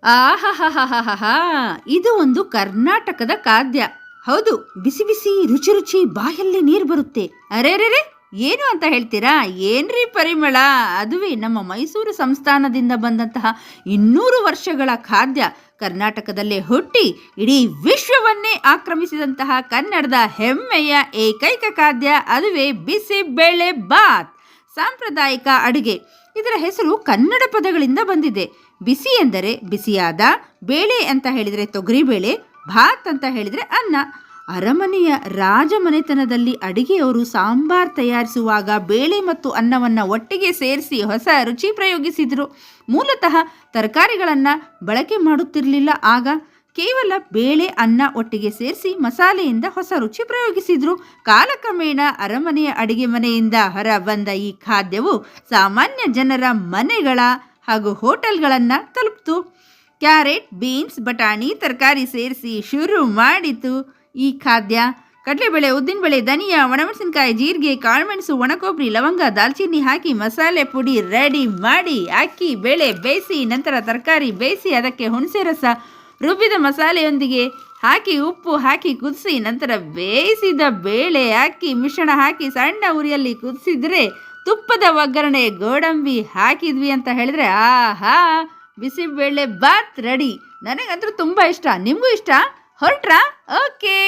ಆಹಾಹಾಹಾಹಾ, ಇದು ಒಂದು ಕರ್ನಾಟಕದ ಖಾದ್ಯ. ಹೌದು, ಬಿಸಿ ಬಿಸಿ ರುಚಿ ರುಚಿ ಬಾಯಲ್ಲಿ ನೀರು ಬರುತ್ತೆ. ಅರೆರೆರೆ, ಏನು ಅಂತ ಹೇಳ್ತೀರಾ? ಏನ್ರಿ ಪರಿಮಳ! ಅದುವೇ ನಮ್ಮ ಮೈಸೂರು ಸಂಸ್ಥಾನದಿಂದ ಬಂದಂತಹ 200 ವರ್ಷಗಳ ಖಾದ್ಯ. ಕರ್ನಾಟಕದಲ್ಲೇ ಹುಟ್ಟಿ ಇಡೀ ವಿಶ್ವವನ್ನೇ ಆಕ್ರಮಿಸಿದಂತಹ ಕನ್ನಡದ ಹೆಮ್ಮೆಯ ಏಕೈಕ ಖಾದ್ಯ, ಅದುವೇ ಬಿಸಿಬೇಳೆ ಬಾತ್. ಸಾಂಪ್ರದಾಯಿಕ ಅಡುಗೆ. ಇದರ ಹೆಸರು ಕನ್ನಡ ಪದಗಳಿಂದ ಬಂದಿದೆ. ಬಿಸಿ ಎಂದರೆ ಬಿಸಿಯಾದ, ಬೇಳೆ ಅಂತ ಹೇಳಿದರೆ ತೊಗರಿಬೇಳೆ, ಭಾತ್ ಅಂತ ಹೇಳಿದರೆ ಅನ್ನ. ಅರಮನೆಯ ರಾಜಮನೆತನದಲ್ಲಿ ಅಡಿಗೆಯವರು ಸಾಂಬಾರ್ ತಯಾರಿಸುವಾಗ ಬೇಳೆ ಮತ್ತು ಅನ್ನವನ್ನು ಒಟ್ಟಿಗೆ ಸೇರಿಸಿ ಹೊಸ ರುಚಿ ಪ್ರಯೋಗಿಸಿದರು. ಮೂಲತಃ ತರಕಾರಿಗಳನ್ನು ಬಳಕೆ ಮಾಡುತ್ತಿರಲಿಲ್ಲ. ಆಗ ಕೇವಲ ಬೇಳೆ ಅನ್ನ ಒಟ್ಟಿಗೆ ಸೇರಿಸಿ ಮಸಾಲೆಯಿಂದ ಹೊಸ ರುಚಿ ಪ್ರಯೋಗಿಸಿದರು. ಕಾಲಕ್ರಮೇಣ ಅರಮನೆಯ ಅಡಿಗೆ ಮನೆಯಿಂದ ಹೊರ ಬಂದ ಈ ಖಾದ್ಯವು ಸಾಮಾನ್ಯ ಜನರ ಮನೆಗಳ ಹಾಗೂ ಹೋಟೆಲ್ಗಳನ್ನು ತಲುಪಿತು. ಕ್ಯಾರೆಟ್, ಬೀನ್ಸ್, ಬಟಾಣಿ ತರಕಾರಿ ಸೇರಿಸಿ ಶುರು ಮಾಡಿತು ಈ ಖಾದ್ಯ. ಕಡಲೆಬೇಳೆ, ಉದ್ದಿನಬೇಳೆ, ಧನಿಯಾ, ಒಣಮೆಣಸಿನಕಾಯಿ, ಜೀರಿಗೆ, ಕಾಳುಮೆಣಸು, ಒಣಕೊಬ್ಬರಿ, ಲವಂಗ, ದಾಲ್ಚಿನ್ನಿ ಹಾಕಿ ಮಸಾಲೆ ಪುಡಿ ರೆಡಿ ಮಾಡಿ ಅಕ್ಕಿ ಬೇಳೆ ಬೇಯಿಸಿ, ನಂತರ ತರಕಾರಿ ಬೇಯಿಸಿ ಅದಕ್ಕೆ ಹುಣಸೆ ರಸ ರುಬ್ಬಿದ ಮಸಾಲೆಯೊಂದಿಗೆ ಹಾಕಿ ಉಪ್ಪು ಹಾಕಿ ಕುದಿಸಿ, ನಂತರ ಬೇಯಿಸಿದ ಬೇಳೆ ಅಕ್ಕಿ ಮಿಶ್ರಣ ಹಾಕಿ ಸಣ್ಣ ಉರಿಯಲ್ಲಿ ಕುದಿಸಿದರೆ ತುಪ್ಪದ ಒಗ್ಗರಣೆ ಗೋಡಂಬಿ ಹಾಕಿದ್ವಿ ಅಂತ ಹೇಳಿದ್ರೆ ಆಹಾ, ಬಿಸಿಬೇಳೆ ಬಾತ್ ರೆಡಿ. ನನಗಂತೂ ತುಂಬ ಇಷ್ಟ. ನಿಮಗೂ ಇಷ್ಟ? ಹೊರಟ್ರಾ? ಓಕೆ.